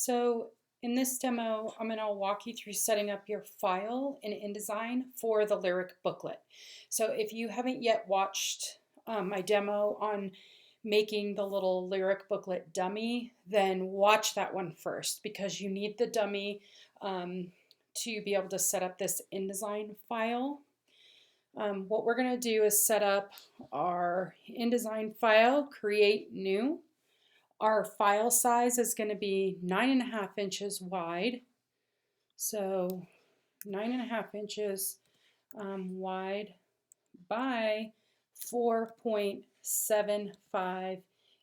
So in this demo, I'm going to walk you through setting up your file in InDesign for the lyric booklet. So if you haven't yet watched my demo on making the little lyric booklet dummy, then watch that one first because you need the dummy to be able to set up this InDesign file. What we're going to do is set up our InDesign file, create new. Our file size is going to be 9.5 inches wide. So 9.5 inches wide by 4.75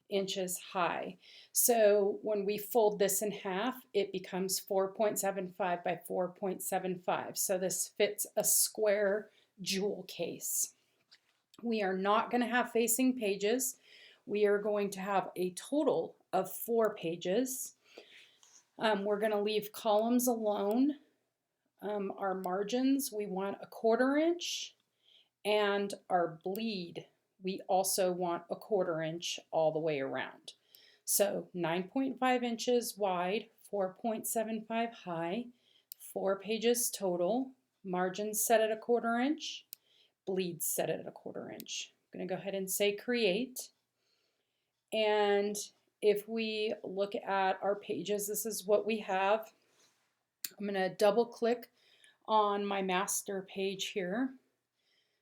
inches high. So when we fold this in half, it becomes 4.75 by 4.75. So this fits a square jewel case. We are not going to have facing pages. We are going to have a total of 4 pages. We're going to leave columns alone. Our margins, we want 1/4 inch, and our bleed, we also want 1/4 inch all the way around. So 9.5 inches wide, 4.75 high, 4 pages total, margins set at 1/4 inch, bleed set at 1/4 inch. I'm going to go ahead and say create. And if we look at our pages, this is what we have. I'm going to double click on my master page here.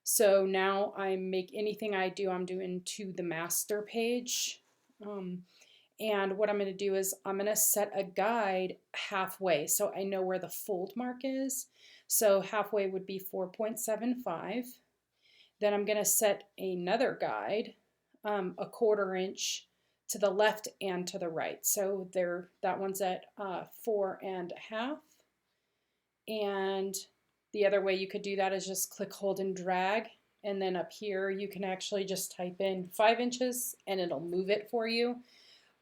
So now anything I do, I'm doing to the master page. And what I'm going to do is I'm going to set a guide halfway so I know where the fold mark is. So halfway would be 4.75. Then I'm going to set another guide 1/4 inch to the left and to the right. So that one's at 4.5. And the other way you could do that is just click, hold, and drag. And then up here, you can actually just type in 5 inches and it'll move it for you.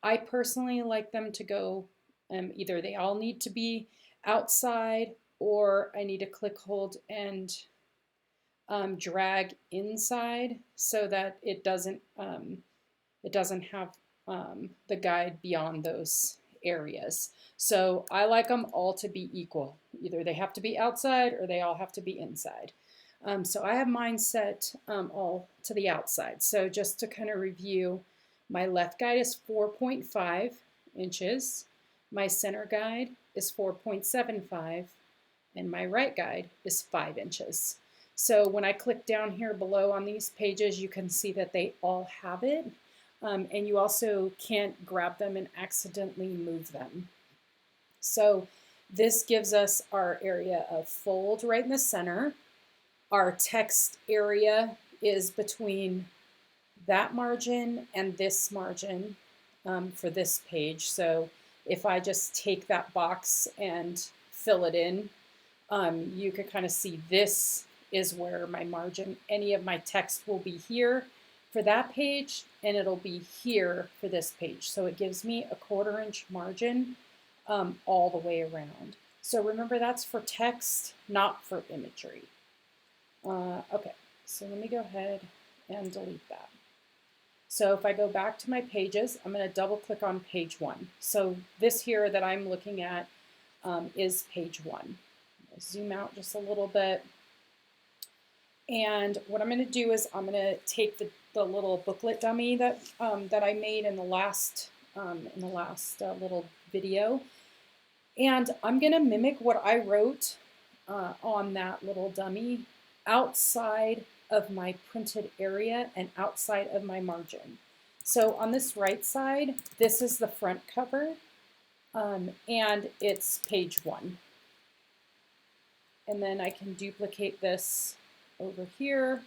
I personally like them to go, either they all need to be outside or I need to click, hold, and drag inside so that it doesn't have the guide beyond those areas. So I like them all to be equal. Either they have to be outside or they all have to be inside. So I have mine set all to the outside. So just to kind of review, my left guide is 4.5 inches. My center guide is 4.75 and my right guide is 5 inches. So when I click down here below on these pages, you can see that they all have it. And you also can't grab them and accidentally move them. So this gives us our area of fold right in the center. Our text area is between that margin and this margin for this page. So if I just take that box and fill it in, you could kind of see this is where my margin, any of my text will be here for that page, and it'll be here for this page. So it gives me 1/4 inch margin all the way around. So remember, that's for text, not for imagery. Okay, so let me go ahead and delete that. So if I go back to my pages, I'm going to double click on page 1. So this here that I'm looking at is page 1. I'll zoom out just a little bit. And what I'm going to do is I'm going to take the little booklet dummy that I made in the last little video, and I'm going to mimic what I wrote on that little dummy outside of my printed area and outside of my margin. So on this right side, this is the front cover, and it's page 1. And then I can duplicate this over here.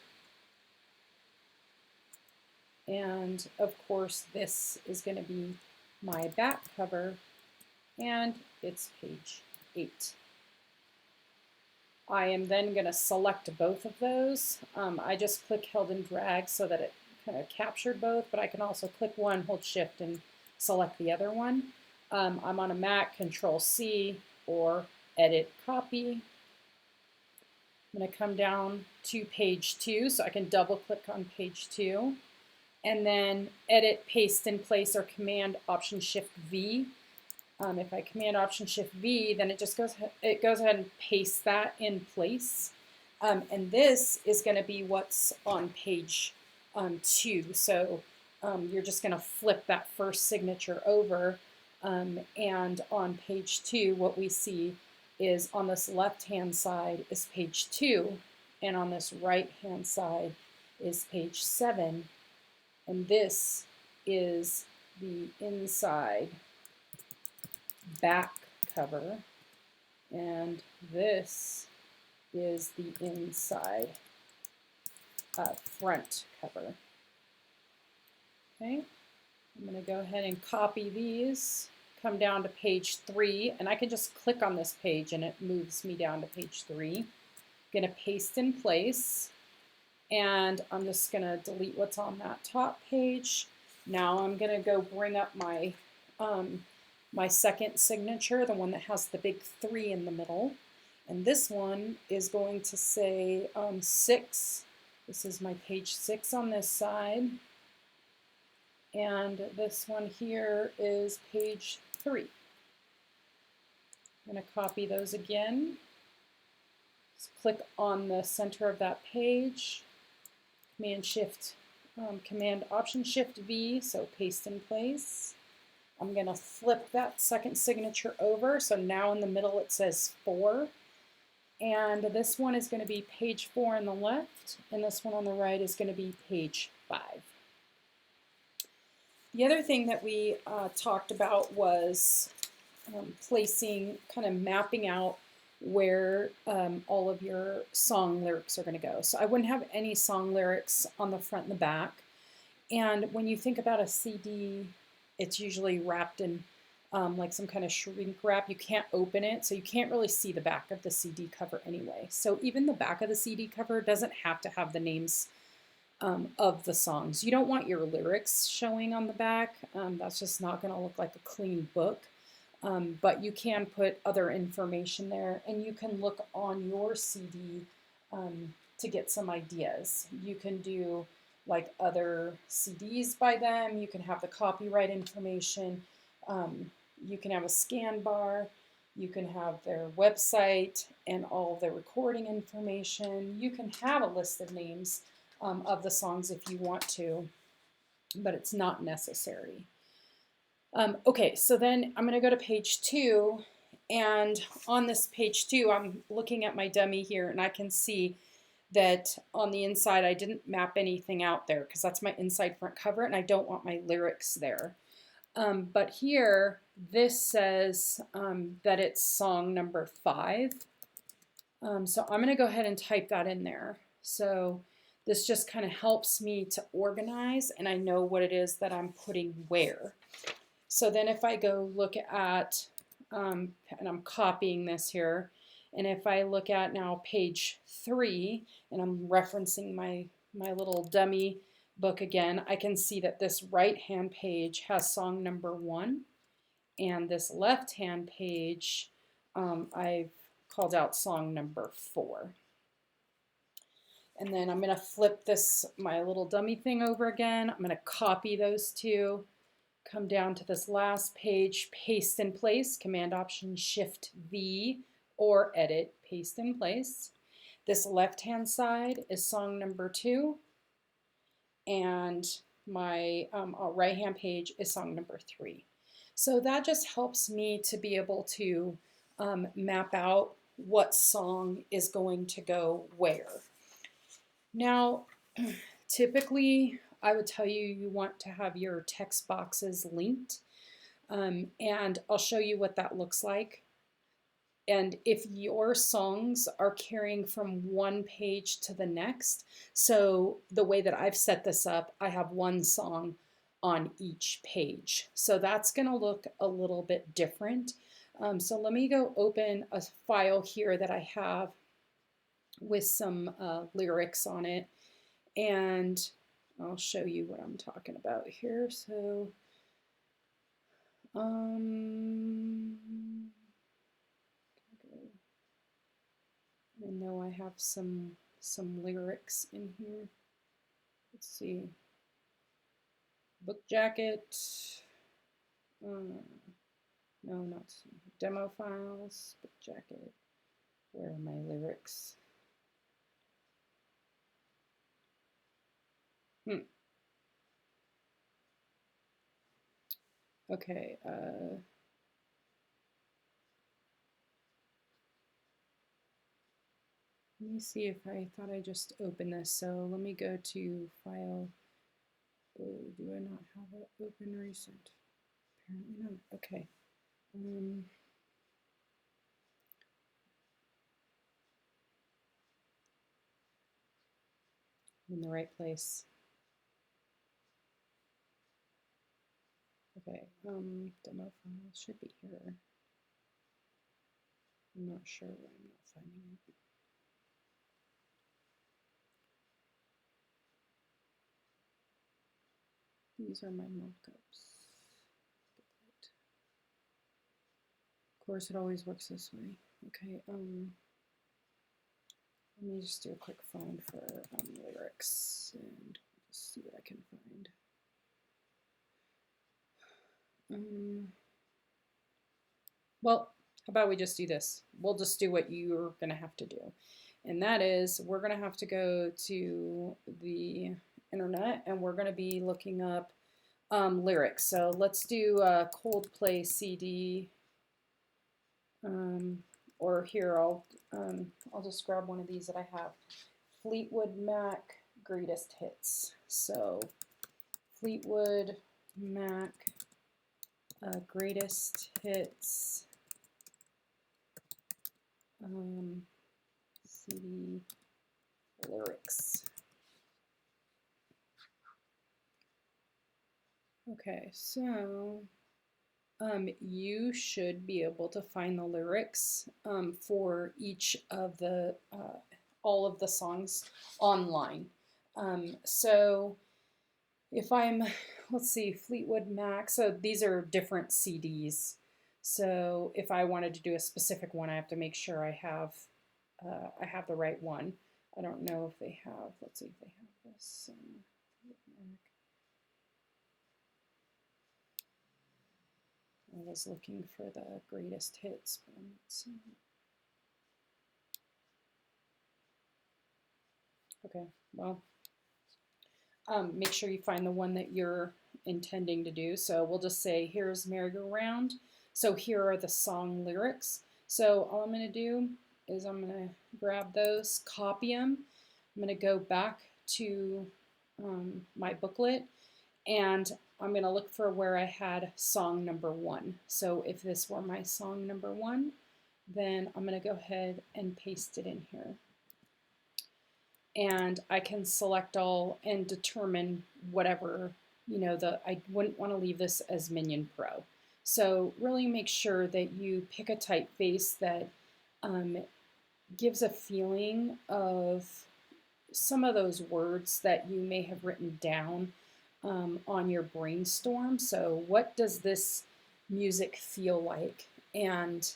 And of course, this is going to be my back cover, and it's page 8. I am then going to select both of those. I just click, held, and drag so that it kind of captured both, but I can also click one, hold shift, and select the other one. I'm on a Mac, Control C or edit copy. I'm going to come down to page 2, so I can double click on page 2. And then edit, paste in place, or Command Option Shift V If I Command Option Shift V, then it just goes ahead and pastes that in place. And this is going to be what's on page 2. So you're just going to flip that first signature over. And on page 2, what we see is on this left-hand side is page 2, and on this right-hand side is page 7. And this is the inside back cover, and this is the inside front cover. Okay, I'm going to go ahead and copy these, come down to page 3, and I can just click on this page and it moves me down to page 3. I'm going to paste in place, and I'm just going to delete what's on that top page. Now I'm going to go bring up my my second signature, the one that has the big 3 in the middle. And this one is going to say 6. This is my page 6 on this side. And this one here is page 3. I'm going to copy those again. Just click on the center of that page. Command Option Shift V, so paste in place. I'm going to flip that second signature over, so now in the middle it says 4. And this one is going to be page 4 on the left, and this one on the right is going to be page 5. The other thing that we talked about was placing, kind of mapping out where all of your song lyrics are going to go. So I wouldn't have any song lyrics on the front and the back. And when you think about a CD, it's usually wrapped in like some kind of shrink wrap. You can't open it, so you can't really see the back of the CD cover anyway. So even the back of the CD cover doesn't have to have the names of the songs. You don't want your lyrics showing on the back. That's just not going to look like a clean book. But you can put other information there, and you can look on your CD to get some ideas. You can do like other CDs by them. You can have the copyright information. You can have a scan bar. You can have their website and all of their recording information. You can have a list of names of the songs if you want to, but it's not necessary. Okay, so then I'm going to go to page 2, and on this page 2, I'm looking at my dummy here, and I can see that on the inside I didn't map anything out there because that's my inside front cover, and I don't want my lyrics there. But here, this says that it's song number 5. So I'm going to go ahead and type that in there. So this just kind of helps me to organize, and I know what it is that I'm putting where. So then if I go look at, and I'm copying this here, and if I look at now page 3, and I'm referencing my little dummy book again, I can see that this right-hand page has song number 1, and this left-hand page, I've called out song number 4. And then I'm going to flip my little dummy thing over again. I'm going to copy those two. Come down to this last page, paste in place, Command Option Shift V, or Edit, paste in place. This left-hand side is song number 2, and my right-hand page is song number 3. So that just helps me to be able to map out what song is going to go where. Now, typically, I would tell you you want to have your text boxes linked, and I'll show you what that looks like. And if your songs are carrying from one page to the next, so the way that I've set this up, I have one song on each page. So that's going to look a little bit different. So let me go open a file here that I have with some lyrics on it, and I'll show you what I'm talking about here. So, I know I have some lyrics in here. Let's see. Book jacket. No, not demo files, book jacket. Where are my lyrics? Okay. Let me see if I thought I just opened this. So let me go to file. Oh, do I not have it open recent? Apparently not. Okay. In the right place. Okay. Demo file should be here. I'm not sure why I'm not finding it. These are my mockups. Of course, it always works this way. Okay, let me just do a quick find for lyrics and just see what I can find. Well, how about we just do this? We'll just do what you're going to have to do. And that is, we're going to have to go to the internet and we're going to be looking up lyrics. So let's do a Coldplay CD. Or here, I'll just grab one of these that I have. Fleetwood Mac Greatest Hits. So Fleetwood Mac Greatest Hits CD lyrics. Okay, so you should be able to find the lyrics for each of the all of the songs online. So if I'm, let's see, Fleetwood Mac. So these are different CDs. So if I wanted to do a specific one, I have to make sure I have the right one. I don't know if they have. Let's see if they have this. I was looking for the greatest hits, but I'm not seeing it. Okay, well, make sure you find the one that you're intending to do. So we'll just say, here's merry-go-round. So here are the song lyrics. So all I'm going to do is I'm going to grab those, copy them. I'm going to go back to my booklet and I'm going to look for where I had song number 1. So if this were my song number 1, then I'm going to go ahead and paste it in here. And I can select all and determine whatever, I wouldn't want to leave this as Minion Pro. So really make sure that you pick a typeface that gives a feeling of some of those words that you may have written down on your brainstorm. So what does this music feel like? And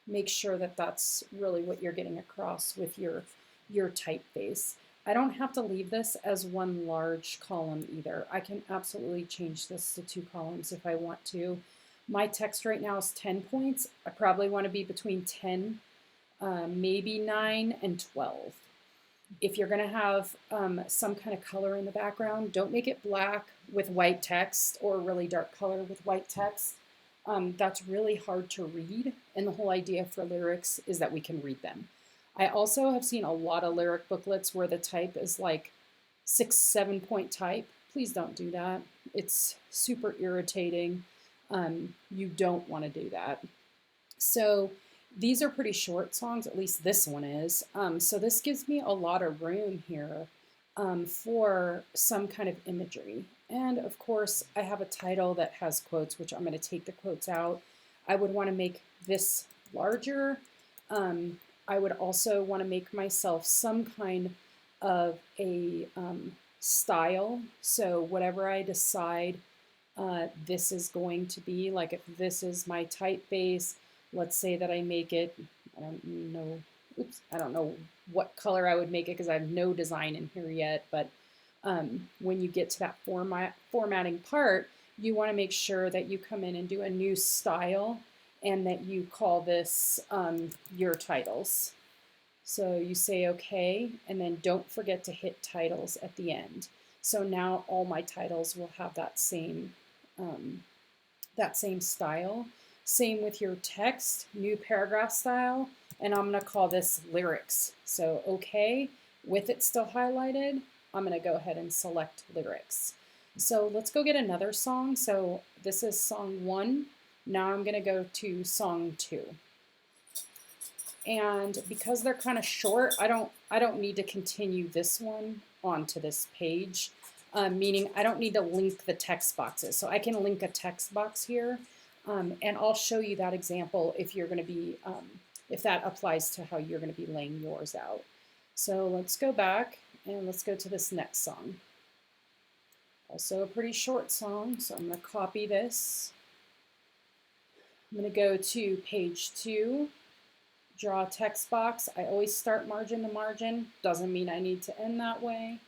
make sure that that's really what you're getting across with your typeface. I don't have to leave this as one large column either. I can absolutely change this to 2 columns if I want to. My text right now is 10 points. I probably want to be between 10, maybe 9 and 12. If you're going to have some kind of color in the background, don't make it black with white text or really dark color with white text. That's really hard to read, and the whole idea for lyrics is that we can read them. I also have seen a lot of lyric booklets where the type is like 6, 7 point type. Please don't do that. It's super irritating. You don't want to do that. So these are pretty short songs, at least this one is. So this gives me a lot of room here for some kind of imagery. And of course, I have a title that has quotes, which I'm going to take the quotes out. I would want to make this larger. I would also want to make myself some kind of a style. So whatever I decide this is going to be, like if this is my typeface, let's say that I make it, I don't know what color I would make it because I have no design in here yet, but when you get to that formatting part, you want to make sure that you come in and do a new style and that you call this your titles. So you say okay, and then don't forget to hit titles at the end. So now all my titles will have um, that same style. Same with your text, new paragraph style, and I'm going to call this lyrics. So okay, with it still highlighted, I'm going to go ahead and select lyrics. So let's go get another song. So this is song 1. Now I'm going to go to song 2. And because they're kind of short, I don't need to continue this one onto this page, meaning I don't need to link the text boxes. So I can link a text box here, and I'll show you that example if you're going to be, if that applies to how you're going to be laying yours out. So let's go back and let's go to this next song. Also a pretty short song, so I'm going to copy this. I'm going to go to page 2. Draw a text box. I always start margin to margin. Doesn't mean I need to end that way.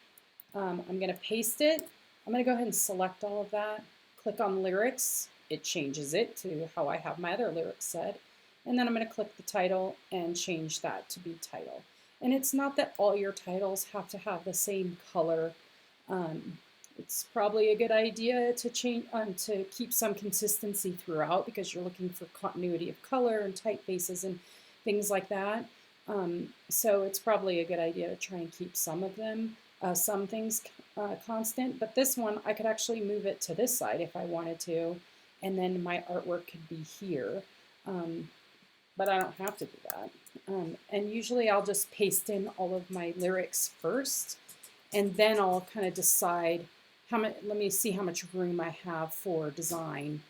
I'm going to paste it. I'm going to go ahead and select all of that. Click on lyrics. It changes it to how I have my other lyrics set. And then I'm going to click the title and change that to be title. And it's not that all your titles have to have the same color. It's probably a good idea to change to keep some consistency throughout because you're looking for continuity of color and typefaces and things like that. So it's probably a good idea to try and keep some of them, some things constant. But this one, I could actually move it to this side if I wanted to, and then my artwork could be here. But I don't have to do that. And usually I'll just paste in all of my lyrics first, and then I'll kind of decide how much, let me see how much room I have for design.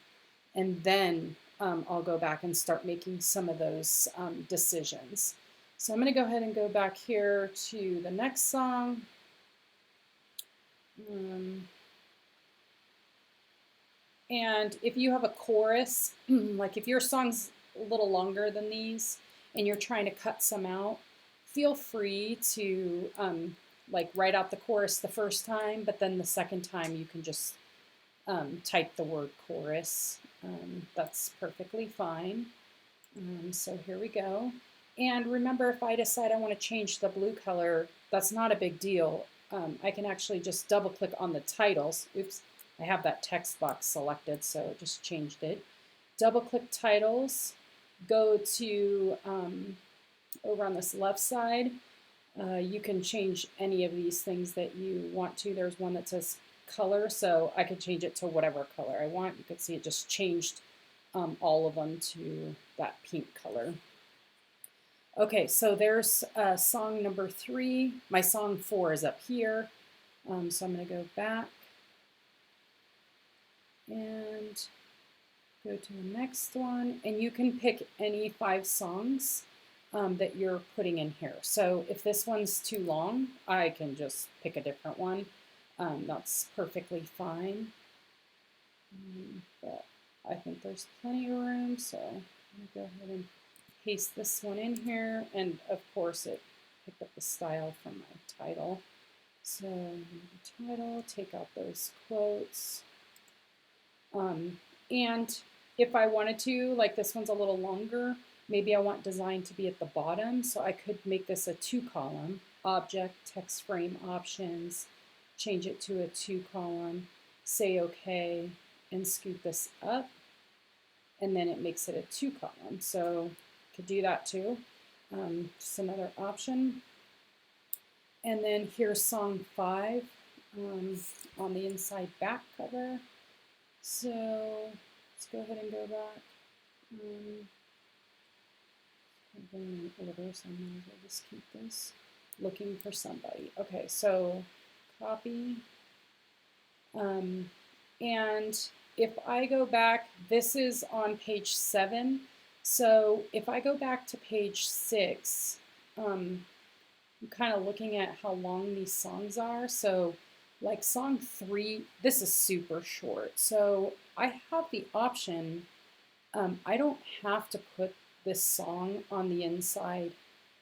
And then I'll go back and start making some of those decisions. So I'm going to go ahead and go back here to the next song. And if you have a chorus, like if your song's a little longer than these and you're trying to cut some out, feel free to like write out the chorus the first time, but then the second time you can just type the word chorus. That's perfectly fine. So here we go. And remember, if I decide I want to change the blue color, that's not a big deal. I can actually just double click on the titles. Oops, I have that text box selected, so it just changed it. Double click titles, go to over on this left side. You can change any of these things that you want to. There's one that says color, so I could change it to whatever color I want. You can see it just changed all of them to that pink color. Okay, so there's song number 3. My song 4 is up here. So I'm going to go back and go to the next one. And you can pick any 5 songs that you're putting in here. So if this one's too long, I can just pick a different one. That's perfectly fine. But I think there's plenty of room, so I'm going to go ahead and paste this one in here. And of course, it picked up the style from my title. So the title, take out those quotes. And if I wanted to, like this one's a little longer, maybe I want design to be at the bottom, so I could make this a 2-column, object, text frame options, change it to a 2-column, say okay, and scoot this up, and then it makes it a 2-column. So could do that too. Just another option. And then here's song 5 on the inside back cover. So let's go ahead and go back. I'm going in order, so I might as well just keep this. Looking for somebody. Okay, so copy. And if I go back, this is on page 7. So if I go back to page 6, I'm kind of looking at how long these songs are. So like song 3, this is super short. So I have the option, I don't have to put this song on the inside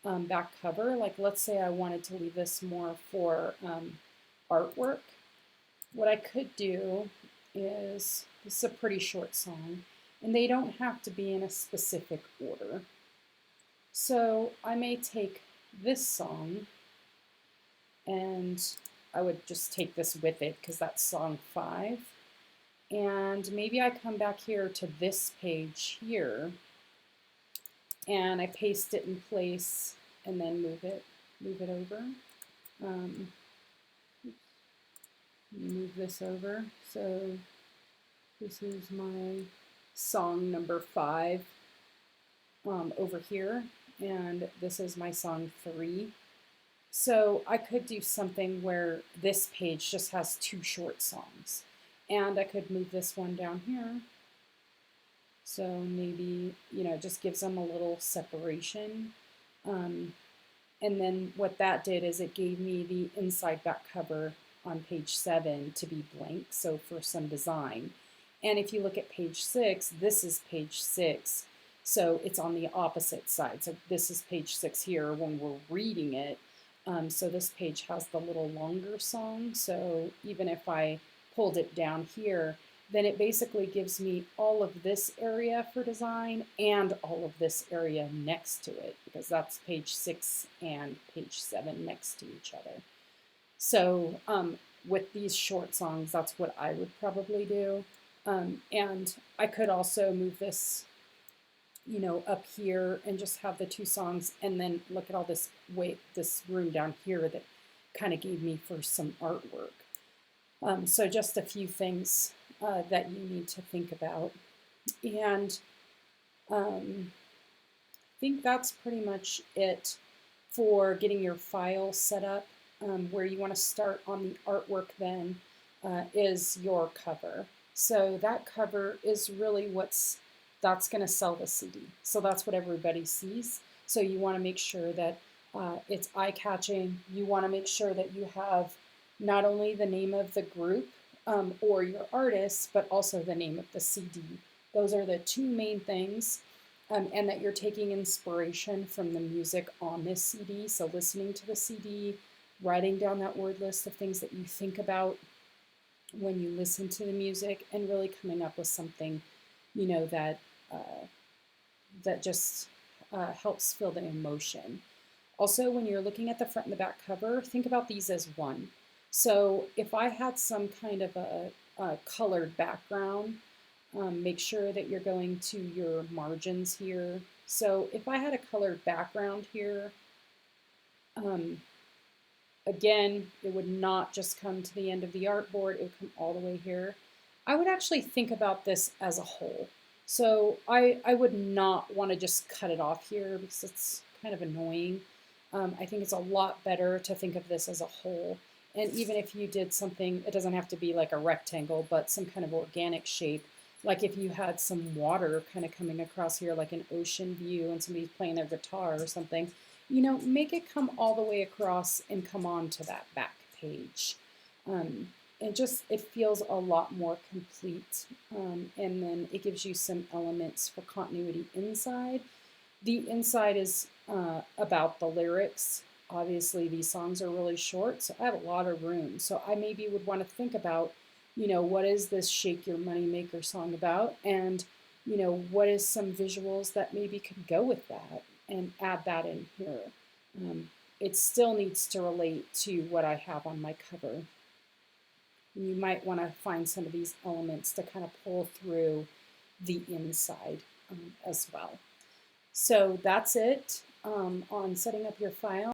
back cover. Like let's say I wanted to leave this more for artwork. What I could do is, this is a pretty short song, and they don't have to be in a specific order. So I may take this song, and I would just take this with it because that's song 5. And maybe I come back here to this page here, and I paste it in place and then move it over. Move this over. So this is my song number 5 over here, and this is my song 3. So I could do something where this page just has 2 short songs, and I could move this one down here. So maybe, it just gives them a little separation. And then what that did is it gave me the inside back cover on page 7 to be blank, so for some design. And if you look at page 6, this is page 6, so it's on the opposite side. So this is page 6 here when we're reading it. So this page has the little longer song, so even if I pulled it down here, then it basically gives me all of this area for design and all of this area next to it, because that's page 6 and page 7 next to each other. So with these short songs, that's what I would probably do. And I could also move this, up here and just have the 2 songs, and then look at all this room down here that kind of gave me for some artwork. So just a few things that you need to think about. And I think that's pretty much it for getting your file set up. Where you want to start on the artwork then is your cover. So that cover is really that's going to sell the CD. So that's what everybody sees. So you want to make sure that it's eye-catching. You want to make sure that you have not only the name of the group or your artist, but also the name of the CD. Those are the 2 main things. And that you're taking inspiration from the music on this CD. So listening to the CD, writing down that word list of things that you think about when you listen to the music, and really coming up with something, that just helps fill the emotion. Also, when you're looking at the front and the back cover, think about these as one. So if I had some kind of a colored background, make sure that you're going to your margins here. So if I had a colored background here, again, it would not just come to the end of the artboard, it would come all the way here. I would actually think about this as a whole. So I would not want to just cut it off here because it's kind of annoying. I think it's a lot better to think of this as a whole. And even if you did something, it doesn't have to be like a rectangle, but some kind of organic shape. Like if you had some water kind of coming across here, like an ocean view, and somebody's playing their guitar or something, make it come all the way across and come on to that back page. It feels a lot more complete. And then it gives you some elements for continuity inside. The inside is about the lyrics. Obviously, these songs are really short, so I have a lot of room. So I maybe would want to think about, what is this Shake Your Moneymaker song about? And, what is some visuals that maybe could go with that, and add that in here. It still needs to relate to what I have on my cover. And you might want to find some of these elements to kind of pull through the inside as well. So that's it on setting up your file.